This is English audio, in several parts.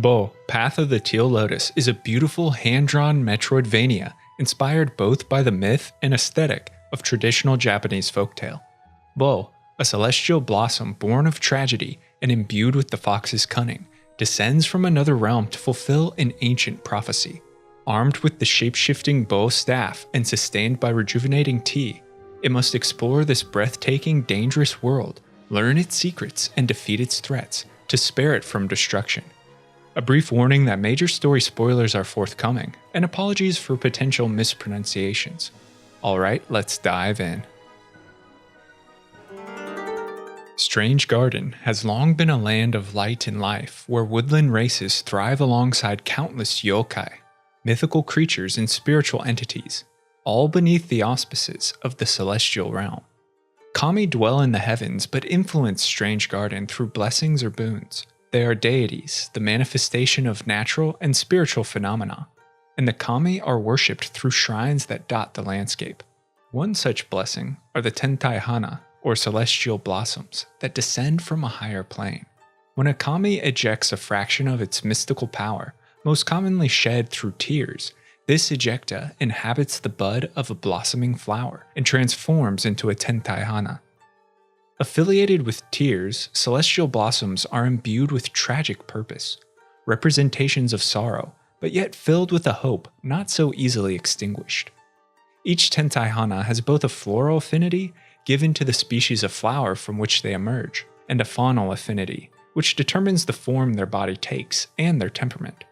Bo, Path of the Teal Lotus is a beautiful hand-drawn Metroidvania inspired both by the myth and aesthetic of traditional Japanese folktale. Bo, a celestial blossom born of tragedy and imbued with the fox's cunning, descends from another realm to fulfill an ancient prophecy. Armed with the shape-shifting Bo staff and sustained by rejuvenating tea, it must explore this breathtaking, dangerous world, learn its secrets, and defeat its threats to spare it from destruction. A brief warning that major story spoilers are forthcoming, and apologies for potential mispronunciations. Alright, let's dive in. Strange Garden has long been a land of light and life where woodland races thrive alongside countless yokai, mythical creatures and spiritual entities, all beneath the auspices of the celestial realm. Kami dwell in the heavens but influence Strange Garden through blessings or boons. They are deities, the manifestation of natural and spiritual phenomena, and the kami are worshipped through shrines that dot the landscape. One such blessing are the tentaihana, or celestial blossoms, that descend from a higher plane. When a kami ejects a fraction of its mystical power, most commonly shed through tears, this ejecta inhabits the bud of a blossoming flower and transforms into a tentaihana. Affiliated with tears, celestial blossoms are imbued with tragic purpose, representations of sorrow, but yet filled with a hope not so easily extinguished. Each tentaihana has both a floral affinity, given to the species of flower from which they emerge, and a faunal affinity, which determines the form their body takes and their temperament.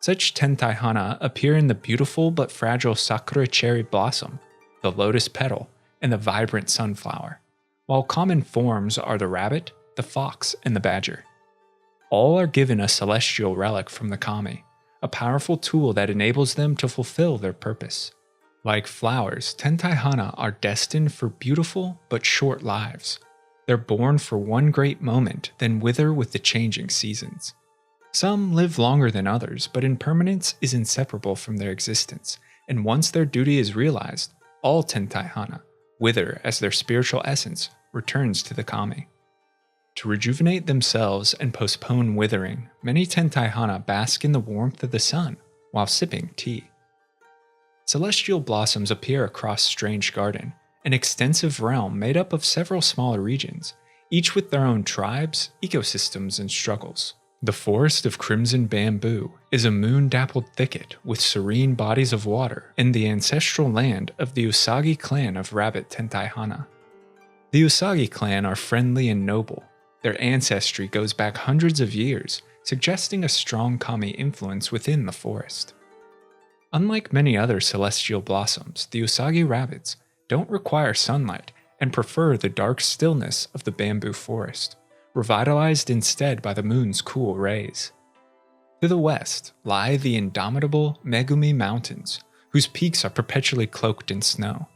Such tentaihana appear in the beautiful but fragile sakura cherry blossom, the lotus petal, and the vibrant sunflower, while common forms are the rabbit, the fox, and the badger. All are given a celestial relic from the kami, a powerful tool that enables them to fulfill their purpose. Like flowers, tentaihana are destined for beautiful but short lives. They're born for one great moment, then wither with the changing seasons. Some live longer than others, but impermanence is inseparable from their existence, and once their duty is realized, all tentaihana wither as their spiritual essence returns to the kami. To rejuvenate themselves and postpone withering, many tentaihana bask in the warmth of the sun while sipping tea. Celestial blossoms appear across Strange Garden, an extensive realm made up of several smaller regions, each with their own tribes, ecosystems, and struggles. The Forest of Crimson Bamboo is a moon-dappled thicket with serene bodies of water and the ancestral land of the Usagi clan of rabbit tentaihana. The Usagi clan are friendly and noble. Their ancestry goes back hundreds of years, suggesting a strong kami influence within the forest. Unlike many other celestial blossoms, the Usagi rabbits don't require sunlight and prefer the dark stillness of the bamboo forest, revitalized instead by the moon's cool rays. To the west lie the indomitable Megumi Mountains, whose peaks are perpetually cloaked in snow.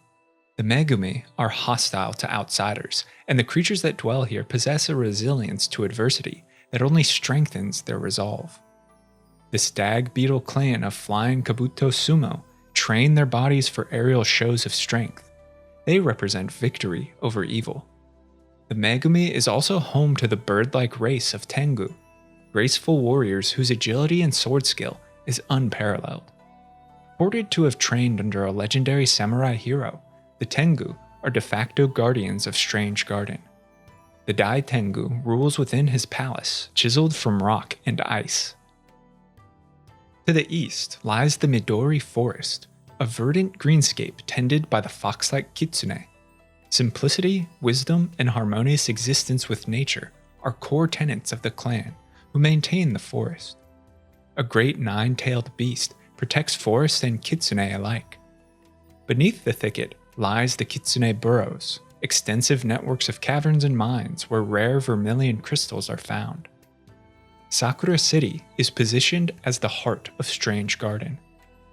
The Megumi are hostile to outsiders, and the creatures that dwell here possess a resilience to adversity that only strengthens their resolve. The stag beetle clan of flying kabuto sumo train their bodies for aerial shows of strength. They represent victory over evil. The Megumi is also home to the bird-like race of Tengu, graceful warriors whose agility and sword skill is unparalleled. Reported to have trained under a legendary samurai hero, the Tengu are de facto guardians of Strange Garden. The Dai Tengu rules within his palace, chiseled from rock and ice. To the east lies the Midori Forest, a verdant greenscape tended by the fox-like kitsune. Simplicity, wisdom, and harmonious existence with nature are core tenets of the clan, who maintain the forest. A great nine-tailed beast protects forest and kitsune alike. Beneath the thicket lies the kitsune burrows, extensive networks of caverns and mines where rare vermilion crystals are found. Sakura City is positioned as the heart of Strange Garden.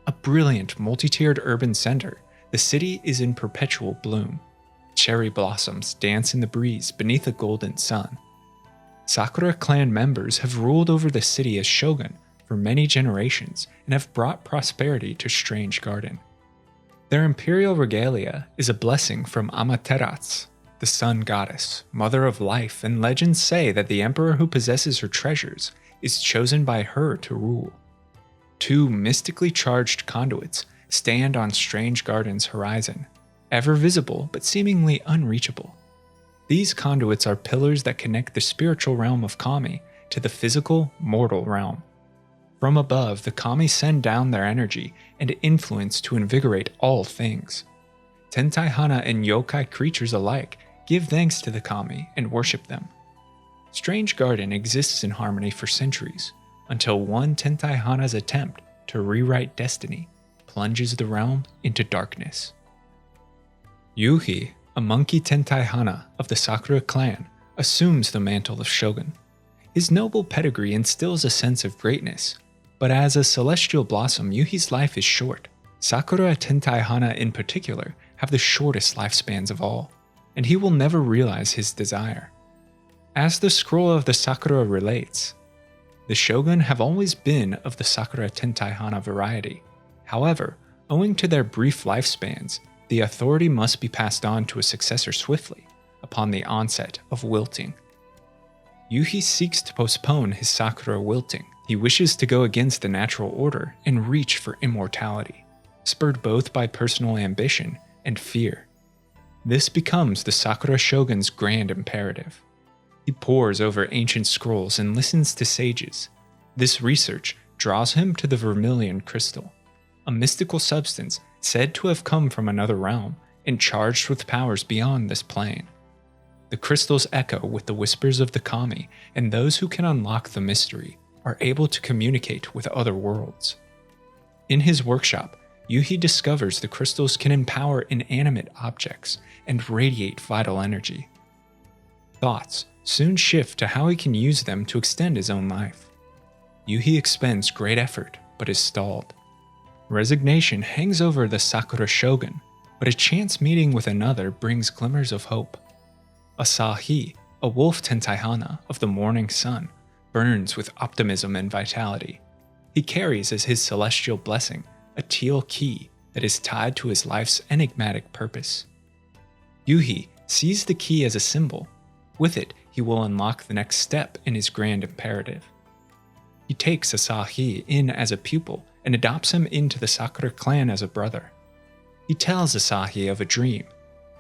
A brilliant multi-tiered urban center, the city is in perpetual bloom. Cherry blossoms dance in the breeze beneath a golden sun. Sakura clan members have ruled over the city as shogun for many generations and have brought prosperity to Strange Garden. Their imperial regalia is a blessing from Amaterasu, the sun goddess, mother of life, and legends say that the emperor who possesses her treasures is chosen by her to rule. Two mystically charged conduits stand on Strange Garden's horizon, ever visible but seemingly unreachable. These conduits are pillars that connect the spiritual realm of Kami to the physical, mortal realm. From above, the Kami send down their energy and influence to invigorate all things. Tentaihana and yokai creatures alike give thanks to the Kami and worship them. Strange Garden exists in harmony for centuries, until one tentaihana's attempt to rewrite destiny plunges the realm into darkness. Yuhi, a monkey tentaihana of the Sakura clan, assumes the mantle of shogun. His noble pedigree instills a sense of greatness, but as a celestial blossom, Yuhi's life is short. Sakura tentaihana in particular have the shortest lifespans of all, and he will never realize his desire. As the scroll of the Sakura relates, the shogun have always been of the Sakura tentaihana variety. However, owing to their brief lifespans, the authority must be passed on to a successor swiftly, upon the onset of wilting. Yuhi seeks to postpone his Sakura wilting. He wishes to go against the natural order and reach for immortality, spurred both by personal ambition and fear. This becomes the Sakura shogun's grand imperative. He pores over ancient scrolls and listens to sages. This research draws him to the vermilion crystal, a mystical substance said to have come from another realm and charged with powers beyond this plane. The crystals echo with the whispers of the Kami, and those who can unlock the mystery are able to communicate with other worlds. In his workshop, Yuhi discovers the crystals can empower inanimate objects and radiate vital energy. Thoughts soon shift to how he can use them to extend his own life. Yuhi expends great effort, but is stalled. Resignation hangs over the Sakura shogun, but a chance meeting with another brings glimmers of hope. Asahi, a wolf tentaihana of the morning sun, burns with optimism and vitality. He carries as his celestial blessing a teal key that is tied to his life's enigmatic purpose. Yuhi sees the key as a symbol. With it, he will unlock the next step in his grand imperative. He takes Asahi in as a pupil and adopts him into the Sakura clan as a brother. He tells Asahi of a dream.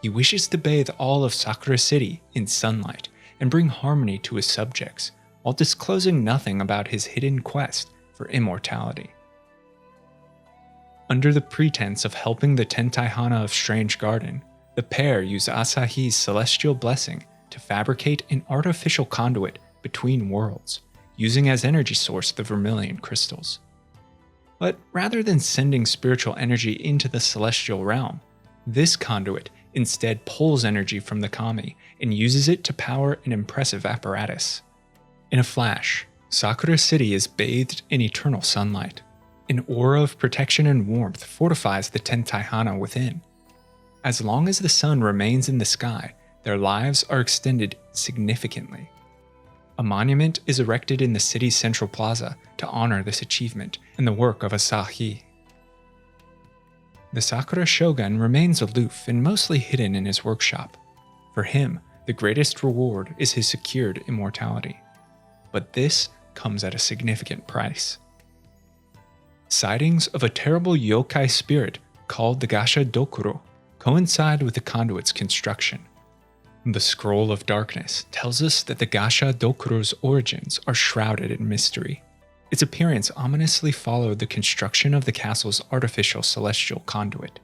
He wishes to bathe all of Sakura City in sunlight and bring harmony to his subjects, while disclosing nothing about his hidden quest for immortality. Under the pretense of helping the tentaihana of Strange Garden, the pair use Asahi's celestial blessing to fabricate an artificial conduit between worlds, using as energy source the vermilion crystals. But rather than sending spiritual energy into the celestial realm, this conduit instead pulls energy from the Kami and uses it to power an impressive apparatus. In a flash, Sakura City is bathed in eternal sunlight. An aura of protection and warmth fortifies the tentaihana within. As long as the sun remains in the sky, their lives are extended significantly. A monument is erected in the city's central plaza to honor this achievement and the work of Asahi. The Sakura shogun remains aloof and mostly hidden in his workshop. For him, the greatest reward is his secured immortality. But this comes at a significant price. Sightings of a terrible yokai spirit called the Gasha Dokuro coincide with the conduit's construction. The Scroll of Darkness tells us that the Gasha Dokuro's origins are shrouded in mystery. Its appearance ominously followed the construction of the castle's artificial celestial conduit.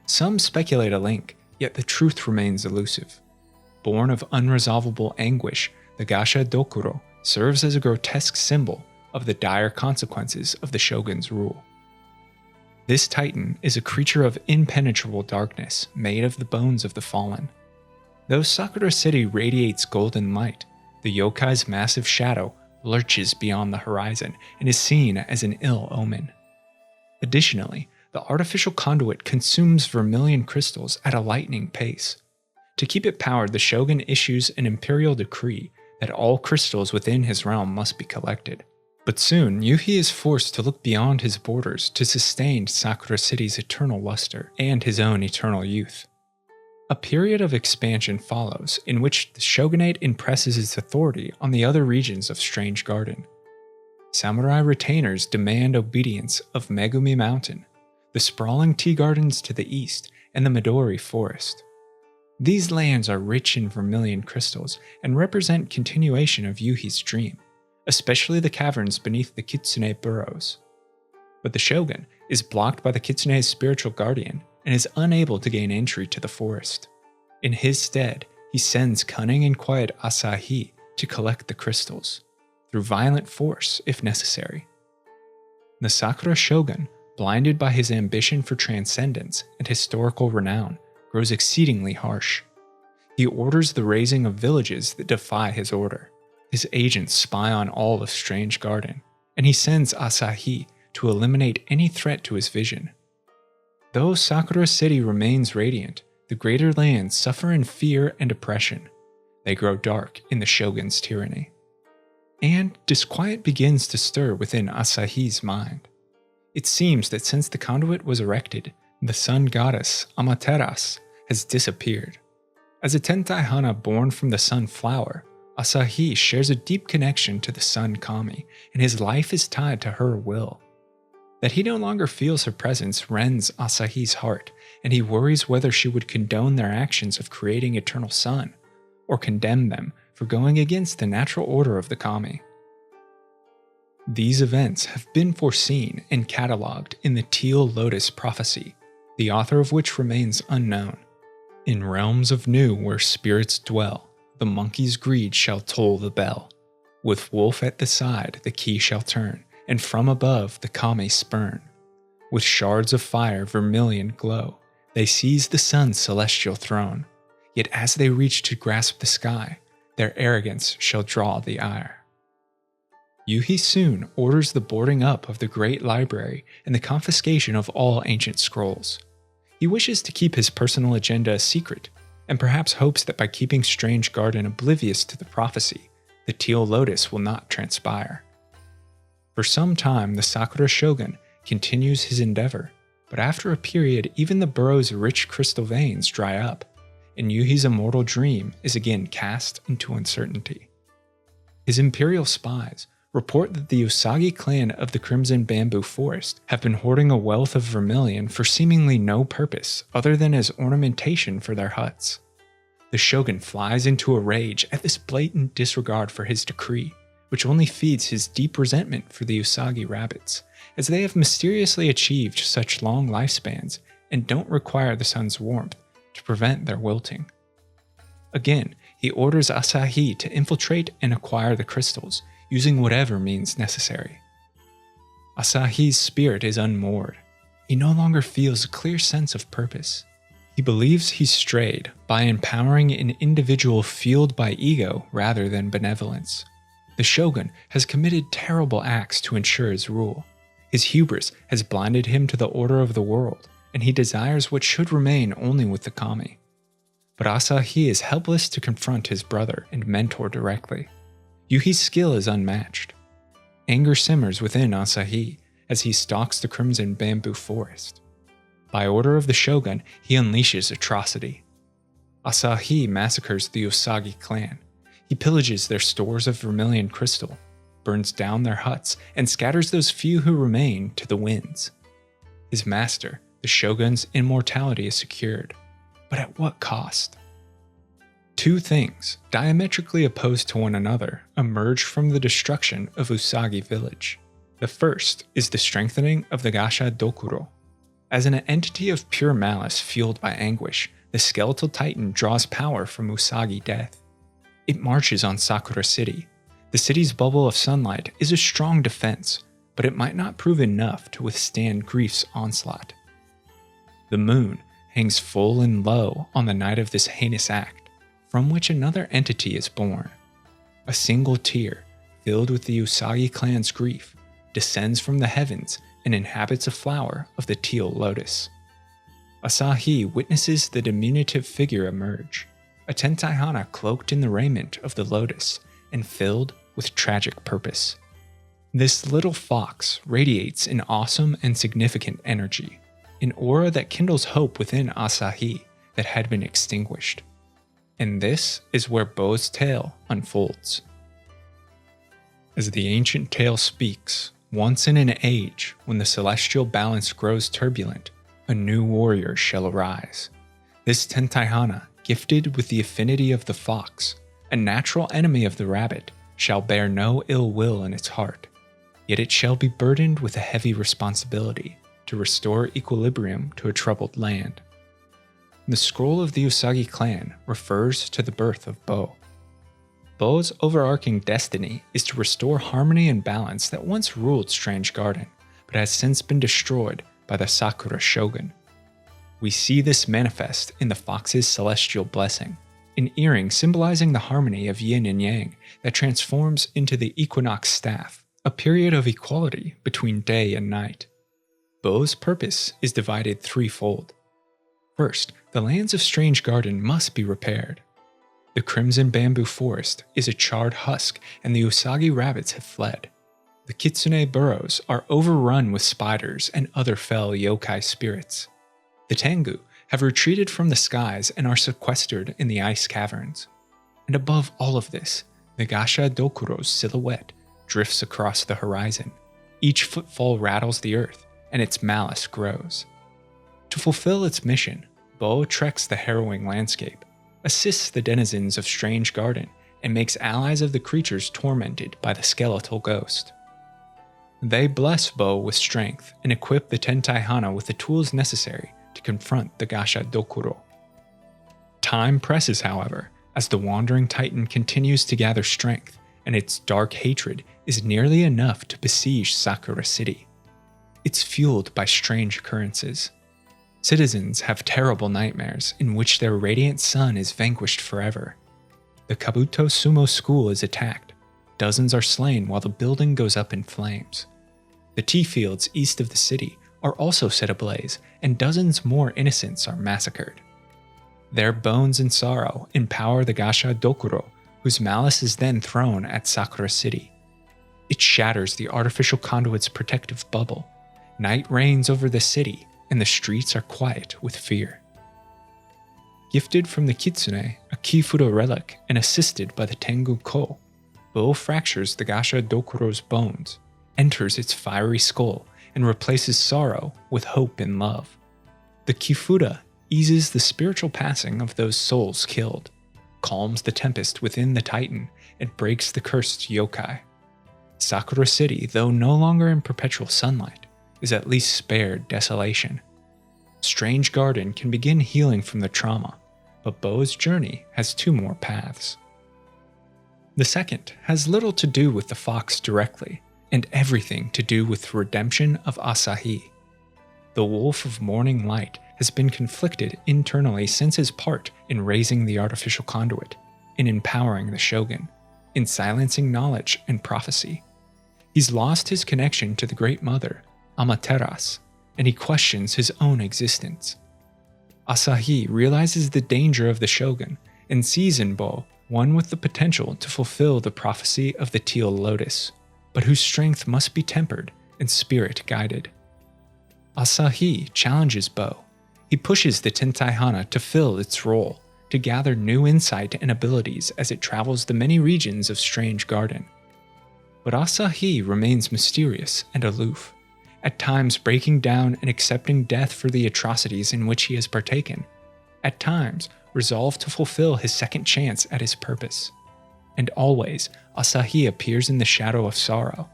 Some speculate a link, yet the truth remains elusive. Born of unresolvable anguish, the Gasha Dokuro serves as a grotesque symbol of the dire consequences of the shogun's rule. This titan is a creature of impenetrable darkness made of the bones of the fallen. Though Sakura City radiates golden light, the yokai's massive shadow lurches beyond the horizon and is seen as an ill omen. Additionally, the artificial conduit consumes vermilion crystals at a lightning pace. To keep it powered, the shogun issues an imperial decree that all crystals within his realm must be collected. But soon, Yuhi is forced to look beyond his borders to sustain Sakura City's eternal luster and his own eternal youth. A period of expansion follows, in which the shogunate impresses its authority on the other regions of Strange Garden. Samurai retainers demand obedience of Megumi Mountain, the sprawling tea gardens to the east, and the Midori Forest. These lands are rich in vermilion crystals and represent continuation of Yuhi's dream, especially the caverns beneath the Kitsune burrows. But the shogun is blocked by the Kitsune's spiritual guardian and is unable to gain entry to the forest. In his stead, he sends cunning and quiet Asahi to collect the crystals, through violent force if necessary. The Sakura shogun, blinded by his ambition for transcendence and historical renown, grows exceedingly harsh. He orders the razing of villages that defy his order. His agents spy on all of Strange Garden, and he sends Asahi to eliminate any threat to his vision. Though Sakura City remains radiant, the greater lands suffer in fear and oppression. They grow dark in the shogun's tyranny. And disquiet begins to stir within Asahi's mind. It seems that since the conduit was erected, the sun goddess Amaterasu has disappeared. As a tentaihana born from the sun flower, Asahi shares a deep connection to the sun kami, and his life is tied to her will. That he no longer feels her presence rends Asahi's heart, and he worries whether she would condone their actions of creating eternal sun, or condemn them for going against the natural order of the kami. These events have been foreseen and catalogued in the Teal Lotus prophecy, the author of which remains unknown. In realms of new where spirits dwell, the monkey's greed shall toll the bell. With wolf at the side the key shall turn, and from above the kami spurn. With shards of fire vermilion glow, they seize the sun's celestial throne. Yet as they reach to grasp the sky, their arrogance shall draw the ire. Yuhi soon orders the boarding up of the great library and the confiscation of all ancient scrolls. He wishes to keep his personal agenda a secret, and perhaps hopes that by keeping Strange Garden oblivious to the prophecy, the Teal Lotus will not transpire. For some time, the Sakura shogun continues his endeavor, but after a period, even the burrow's rich crystal veins dry up, and Yuhi's immortal dream is again cast into uncertainty. His imperial spies report that the Usagi clan of the Crimson Bamboo Forest have been hoarding a wealth of vermilion for seemingly no purpose other than as ornamentation for their huts. The shogun flies into a rage at this blatant disregard for his decree, which only feeds his deep resentment for the Usagi rabbits, as they have mysteriously achieved such long lifespans and don't require the sun's warmth to prevent their wilting. Again, he orders Asahi to infiltrate and acquire the crystals, using whatever means necessary. Asahi's spirit is unmoored. He no longer feels a clear sense of purpose. He believes he's strayed by empowering an individual fueled by ego rather than benevolence. The shogun has committed terrible acts to ensure his rule. His hubris has blinded him to the order of the world, and he desires what should remain only with the kami. But Asahi is helpless to confront his brother and mentor directly. Yuhi's skill is unmatched. Anger simmers within Asahi as he stalks the Crimson Bamboo Forest. By order of the shogun, he unleashes atrocity. Asahi massacres the Usagi clan. He pillages their stores of vermilion crystal, burns down their huts, and scatters those few who remain to the winds. His master, the shogun's immortality is secured, but at what cost? Two things, diametrically opposed to one another, emerge from the destruction of Usagi village. The first is the strengthening of the Gasha Dokuro. As an entity of pure malice fueled by anguish, the skeletal titan draws power from Usagi death. It marches on Sakura City. The city's bubble of sunlight is a strong defense, but it might not prove enough to withstand grief's onslaught. The moon hangs full and low on the night of this heinous act, from which another entity is born. A single tear, filled with the Usagi clan's grief, descends from the heavens and inhabits a flower of the Teal Lotus. Asahi witnesses the diminutive figure emerge, a tentaihana cloaked in the raiment of the lotus and filled with tragic purpose. This little fox radiates an awesome and significant energy, an aura that kindles hope within Asahi that had been extinguished. And this is where Bo's tale unfolds. As the ancient tale speaks, once in an age when the celestial balance grows turbulent, a new warrior shall arise. This tentaihana, gifted with the affinity of the fox, a natural enemy of the rabbit, shall bear no ill will in its heart. Yet it shall be burdened with a heavy responsibility to restore equilibrium to a troubled land. The scroll of the Usagi clan refers to the birth of Bo. Bo's overarching destiny is to restore harmony and balance that once ruled Strange Garden, but has since been destroyed by the Sakura Shogun. We see this manifest in the fox's celestial blessing, an earring symbolizing the harmony of yin and yang that transforms into the equinox staff, a period of equality between day and night. Bo's purpose is divided threefold. First, the lands of Strange Garden must be repaired. The crimson bamboo forest is a charred husk and the Usagi rabbits have fled. The kitsune burrows are overrun with spiders and other fell yokai spirits. The Tengu have retreated from the skies and are sequestered in the ice caverns. And above all of this, the Gasha Dokuro's silhouette drifts across the horizon. Each footfall rattles the earth, and its malice grows. To fulfill its mission, Bo treks the harrowing landscape, assists the denizens of Strange Garden, and makes allies of the creatures tormented by the skeletal ghost. They bless Bo with strength and equip the tentaihana with the tools necessary to confront the Gasha Dokuro. Time presses, however, as the wandering titan continues to gather strength, and its dark hatred is nearly enough to besiege Sakura City. It's fueled by strange occurrences. Citizens have terrible nightmares in which their radiant sun is vanquished forever. The Kabuto Sumo School is attacked. Dozens are slain while the building goes up in flames. The tea fields east of the city are also set ablaze, and dozens more innocents are massacred. Their bones and sorrow empower the Gasha Dokuro, whose malice is then thrown at Sakura City. It shatters the artificial conduit's protective bubble. Night reigns over the city, and the streets are quiet with fear. Gifted from the Kitsune, a Kifudo relic, and assisted by the Tengu Ko, Bo fractures the Gasha Dokuro's bones, enters its fiery skull, and replaces sorrow with hope and love. The Kifuda eases the spiritual passing of those souls killed, calms the tempest within the Titan, and breaks the cursed yokai. Sakura City, though no longer in perpetual sunlight, is at least spared desolation. Strange Garden can begin healing from the trauma, but Bo's journey has two more paths. The second has little to do with the fox directly, and everything to do with redemption of Asahi. The Wolf of Morning Light has been conflicted internally since his part in raising the artificial conduit, in empowering the shogun, in silencing knowledge and prophecy. He's lost his connection to the Great Mother, Amaterasu, and he questions his own existence. Asahi realizes the danger of the shogun and sees in Bo one with the potential to fulfill the prophecy of the Teal Lotus, but whose strength must be tempered and spirit guided. Asahi challenges Bo. He pushes the tentaihana to fill its role, to gather new insight and abilities as it travels the many regions of Strange Garden. But Asahi remains mysterious and aloof, at times breaking down and accepting death for the atrocities in which he has partaken, at times resolved to fulfill his second chance at his purpose. And always, Asahi appears in the shadow of sorrow.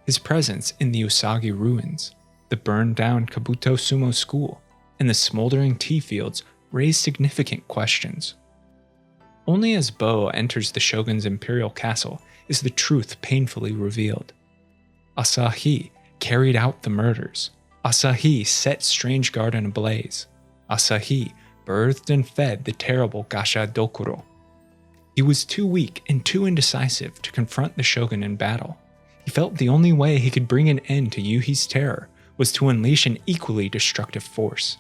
His presence in the Usagi ruins, the burned-down Kabuto Sumo School, and the smoldering tea fields raise significant questions. Only as Bo enters the shogun's imperial castle is the truth painfully revealed. Asahi carried out the murders. Asahi set Strange Garden ablaze. Asahi birthed and fed the terrible Gasha Dokuro. He was too weak and too indecisive to confront the shogun in battle. He felt the only way he could bring an end to Yuhi's terror was to unleash an equally destructive force.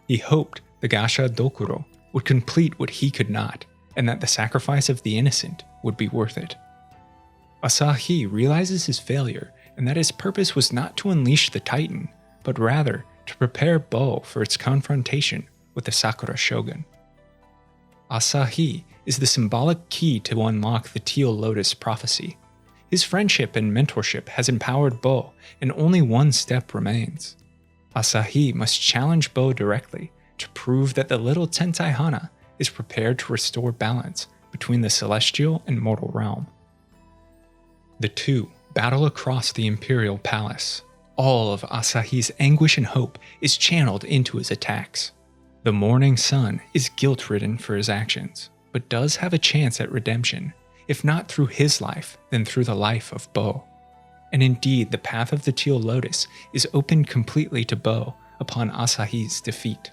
He hoped the Gasha Dokuro would complete what he could not, and that the sacrifice of the innocent would be worth it. Asahi realizes his failure and that his purpose was not to unleash the Titan, but rather to prepare Bo for its confrontation with the Sakura Shogun. Asahi is the symbolic key to unlock the Teal Lotus prophecy. His friendship and mentorship has empowered Bo, and only one step remains. Asahi must challenge Bo directly to prove that the little tentaihana is prepared to restore balance between the celestial and mortal realm. The two battle across the imperial palace. All of Asahi's anguish and hope is channeled into his attacks. The morning sun is guilt-ridden for his actions, but does have a chance at redemption, if not through his life, then through the life of Bo. And indeed, the path of the Teal Lotus is opened completely to Bo upon Asahi's defeat.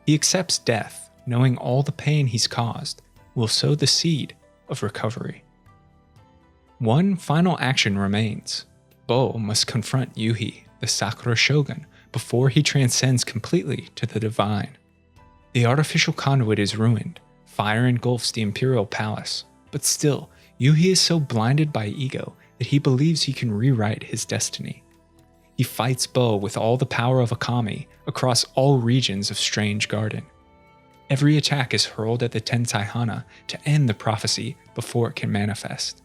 He accepts death, knowing all the pain he's caused will sow the seed of recovery. One final action remains. Bo must confront Yuhi, the Sakura shogun, before he transcends completely to the divine. The artificial conduit is ruined, fire engulfs the imperial palace, but still, Yuhi is so blinded by ego that he believes he can rewrite his destiny. He fights Bo with all the power of a kami across all regions of Strange Garden. Every attack is hurled at the tentaihana to end the prophecy before it can manifest.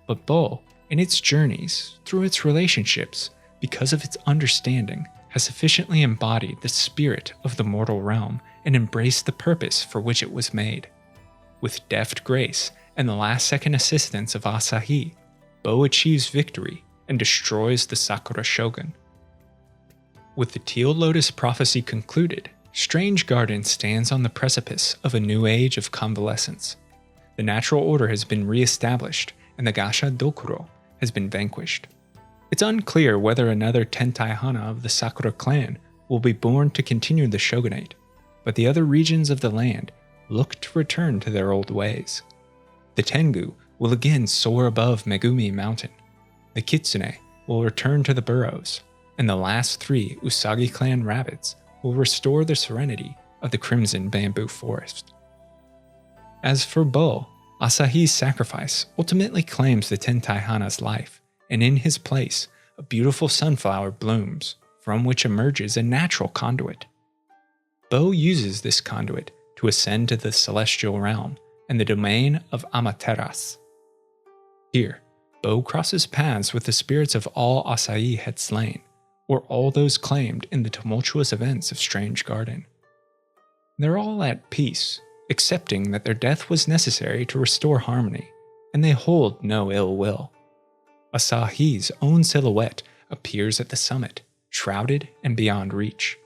But Bo, in its journeys, through its relationships, because of its understanding, has sufficiently embodied the spirit of the mortal realm and embraced the purpose for which it was made. With deft grace and the last-second assistance of Asahi, Bo achieves victory and destroys the Sakura shogun. With the Teal Lotus prophecy concluded, Strange Garden stands on the precipice of a new age of convalescence. The natural order has been re-established, and the Gasha Dokuro has been vanquished. It's unclear whether another tentaihana of the Sakura clan will be born to continue the shogunate, but the other regions of the land look to return to their old ways. The Tengu will again soar above Megumi Mountain. The Kitsune will return to the burrows, and the last three Usagi clan rabbits will restore the serenity of the Crimson Bamboo Forest. As for Bo, Asahi's sacrifice ultimately claims the tentaihana's life, and in his place, a beautiful sunflower blooms, from which emerges a natural conduit. Bo uses this conduit to ascend to the celestial realm and the domain of Amaterasu. Here, Bo crosses paths with the spirits of all Asahi had slain, or all those claimed in the tumultuous events of Strange Garden. They're all at peace, accepting that their death was necessary to restore harmony, and they hold no ill will. Asahi's own silhouette appears at the summit, shrouded and beyond reach.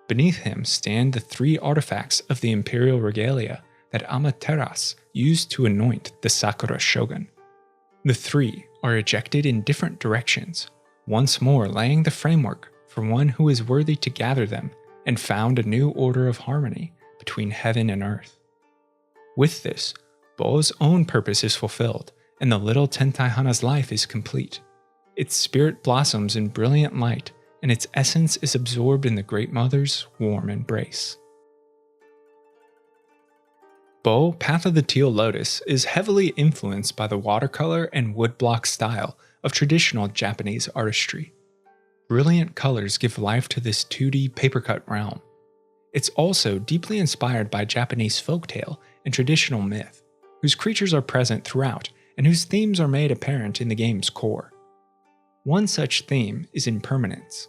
Beneath him stand the three artifacts of the imperial regalia that Amaterasu used to anoint the Sakura shogun. The three are ejected in different directions, once more laying the framework for one who is worthy to gather them and found a new order of harmony between heaven and earth. With this, Bo's own purpose is fulfilled, and the little tentaihana's life is complete. Its spirit blossoms in brilliant light, and its essence is absorbed in the Great Mother's warm embrace. Bo, Path of the Teal Lotus, is heavily influenced by the watercolor and woodblock style of traditional Japanese artistry. Brilliant colors give life to this 2D papercut realm. It's also deeply inspired by Japanese folktale and traditional myth, whose creatures are present throughout and whose themes are made apparent in the game's core. One such theme is impermanence.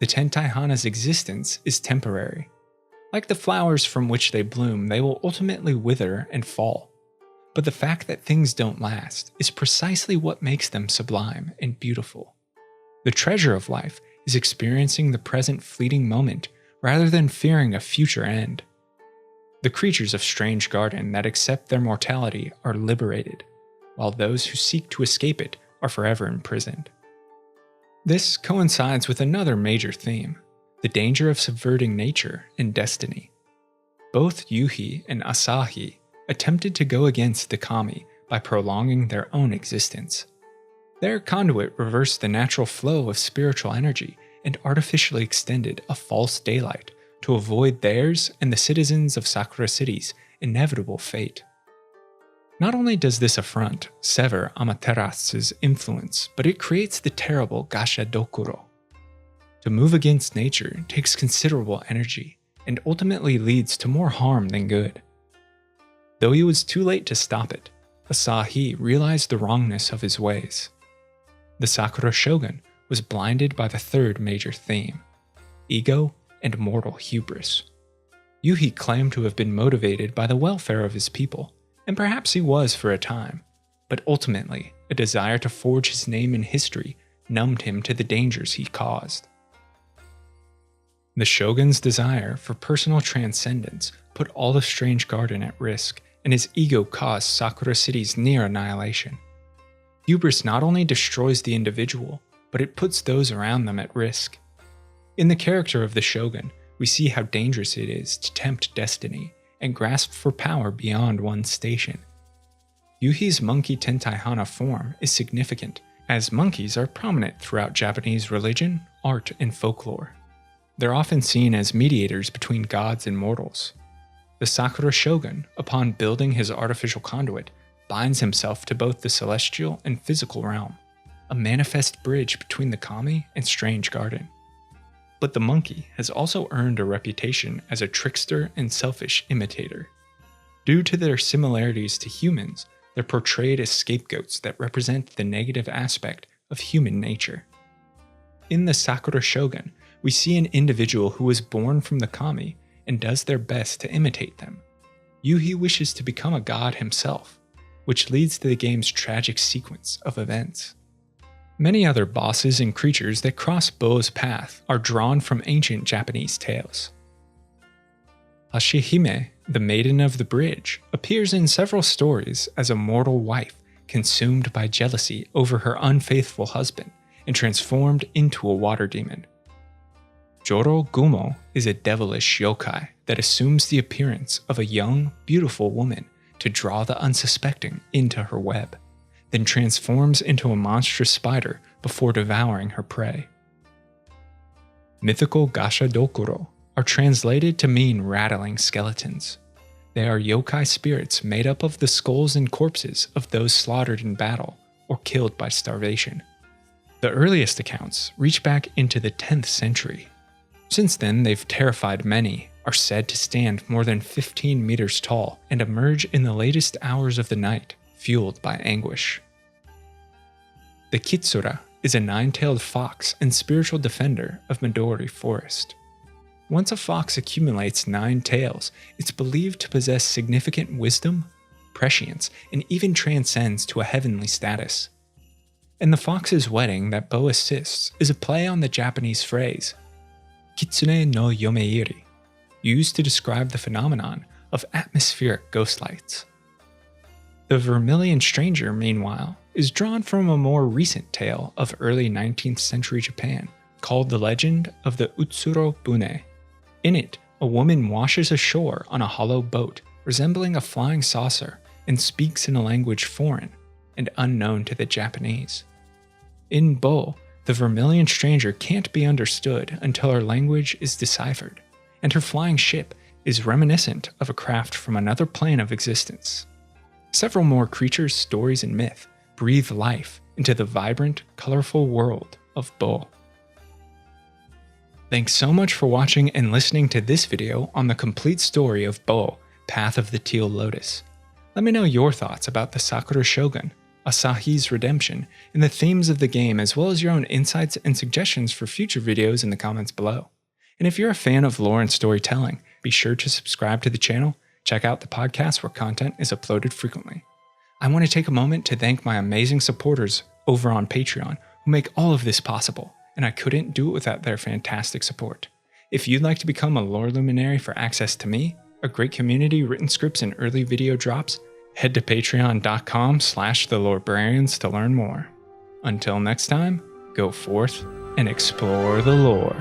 The tentaihana's existence is temporary. Like the flowers from which they bloom, they will ultimately wither and fall. But the fact that things don't last is precisely what makes them sublime and beautiful. The treasure of life is experiencing the present fleeting moment rather than fearing a future end. The creatures of Strange Garden that accept their mortality are liberated, while those who seek to escape it are forever imprisoned. This coincides with another major theme, the danger of subverting nature and destiny. Both Yuhi and Asahi attempted to go against the kami by prolonging their own existence. Their conduit reversed the natural flow of spiritual energy and artificially extended a false daylight to avoid theirs and the citizens of Sakura City's inevitable fate. Not only does this affront sever Amaterasu's influence, but it creates the terrible Gasha Dokuro. To move against nature takes considerable energy and ultimately leads to more harm than good. Though he was too late to stop it, Asahi realized the wrongness of his ways. The Sakura shogun was blinded by the third major theme: ego and mortal hubris. Yuhi claimed to have been motivated by the welfare of his people, and perhaps he was for a time, but ultimately a desire to forge his name in history numbed him to the dangers he caused. The shogun's desire for personal transcendence put all of Strange Garden at risk, and his ego caused Sakura City's near annihilation. Hubris not only destroys the individual, but it puts those around them at risk. In the character of the shogun, we see how dangerous it is to tempt destiny and grasp for power beyond one's station. Yuhi's monkey tentaihana form is significant, as monkeys are prominent throughout Japanese religion, art, and folklore. They're often seen as mediators between gods and mortals. The Sakura shogun, upon building his artificial conduit, binds himself to both the celestial and physical realm, a manifest bridge between the kami and Strange Garden. But the monkey has also earned a reputation as a trickster and selfish imitator. Due to their similarities to humans, they're portrayed as scapegoats that represent the negative aspect of human nature. In the Sakura shogun, we see an individual who was born from the kami and does their best to imitate them. Yuhi wishes to become a god himself, which leads to the game's tragic sequence of events. Many other bosses and creatures that cross Bo's path are drawn from ancient Japanese tales. Hashihime, the Maiden of the Bridge, appears in several stories as a mortal wife consumed by jealousy over her unfaithful husband and transformed into a water demon. Joro Gumo is a devilish yokai that assumes the appearance of a young, beautiful woman to draw the unsuspecting into her web, then transforms into a monstrous spider before devouring her prey. Mythical Gashadokuro are translated to mean rattling skeletons. They are yokai spirits made up of the skulls and corpses of those slaughtered in battle or killed by starvation. The earliest accounts reach back into the 10th century. Since then, they've terrified many, are said to stand more than 15 meters tall, and emerge in the latest hours of the night, fueled by anguish. The Kitsura is a 9-tailed fox and spiritual defender of Midori Forest. Once a fox accumulates 9 tails, it's believed to possess significant wisdom, prescience, and even transcends to a heavenly status. And the fox's wedding that Bo assists is a play on the Japanese phrase, Kitsune no yomeiri, used to describe the phenomenon of atmospheric ghost lights. The Vermilion Stranger, meanwhile, is drawn from a more recent tale of early 19th century Japan called The Legend of the Utsuro Bune. In it, a woman washes ashore on a hollow boat resembling a flying saucer and speaks in a language foreign and unknown to the Japanese. In Bo, the Vermilion Stranger can't be understood until her language is deciphered, and her flying ship is reminiscent of a craft from another plane of existence. Several more creatures, stories, and myth breathe life into the vibrant, colorful world of Bo. Thanks so much for watching and listening to this video on the complete story of Bo, Path of the Teal Lotus. Let me know your thoughts about the Sakura Shogun, Asahi's redemption, and the themes of the game, as well as your own insights and suggestions for future videos in the comments below. And if you're a fan of lore and storytelling, be sure to subscribe to the channel, check out the podcast where content is uploaded frequently. I want to take a moment to thank my amazing supporters over on Patreon who make all of this possible, and I couldn't do it without their fantastic support. If you'd like to become a lore luminary for access to me, a great community, written scripts, and early video drops, head to patreon.com/thelorebrarians to learn more. Until next time, go forth and explore the lore.